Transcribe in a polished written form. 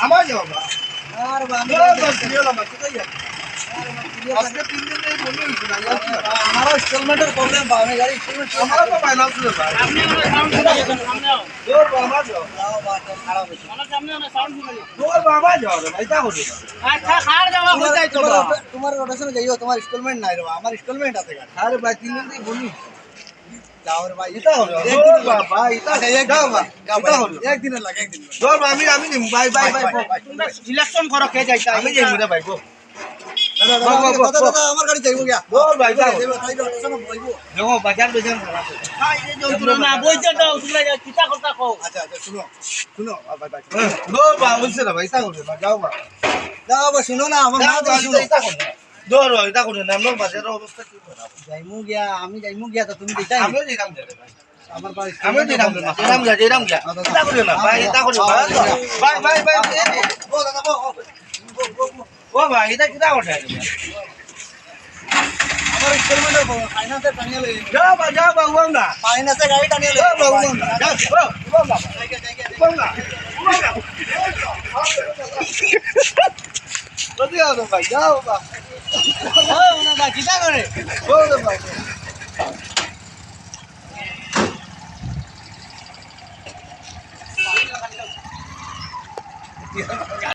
আমার যাও আর বাবা আজকে 3 দিন এই বন্ধ হইছে না আমার ইনস্টলমেন্টের প্রবলেম পাওনে গাড়ি ইনস্টলমেন্ট আমার তো ফাইনান্স রে ভাই সামনে ওনা সাউন্ড শুনে যেতেন সামনে আও দূর বাবা যাও লাও বাটা খারাপ হইছে ওনা সামনে ওনা সাউন্ড শুনে যেতেন দূর বাবা যাও রে ভাই তা হলো আচ্ছা খার যাওয়া হই যাই তো বা তোমার রোটেশনে যাইও তোমার ইনস্টলমেন্ট নাই রে আমার ইনস্টলমেন্ট আছে গাড়ি আরে ভাই 3 দিন এই বন্ধ যাও রে ভাই এটা হলো দূর বাবা এটা যাও বা এটা হলো একদিনের লাগে একদিন দূর আমি নিম বাই বাই বাই তোমরা সিলেকশন করো কে যাইতা আমি যাই রে ভাই গো দাদা আমার গাড়ি যাইবো গিয়া দূর ভাই যাও তাই রোটেশনে বইবো দেখো বাজার বেজার খারাপ খাই যে যন্ত্রণা না বইতে দাও তোমরা কিতা কথা কও আচ্ছা আচ্ছা শুনো শুনো বাই বাই দূর বাবা বলছে না ভাই তা হলো না যাও বা যাও বা শুনো না আমার যাও মা বা শুনো এটা করো দূর ভাই এটা করো না আমরা বাজারের অবস্থা কি খারাপ যাইমু গিয়া আমি যাইমু গিয়া তো তুমি দেখাই আমিও দিলাম রে ভাই আমার বাড়ি আমিও দিলাম এরাম গা এটা করো না ভাই এটা করো ভাই ভাই ও দাদা ও ভাই এটা কিটা ওঠে আমার ইনস্টলমেন্টের ফাইনান্সে টানিয়ে লই যাও বা উম না ফাইনান্সে গাড়ি টানিয়ে লই যাও বা উম না যাও উম না উম না যদি আও ভাই যাও বা ও ওনা কিতা করে ও ভাই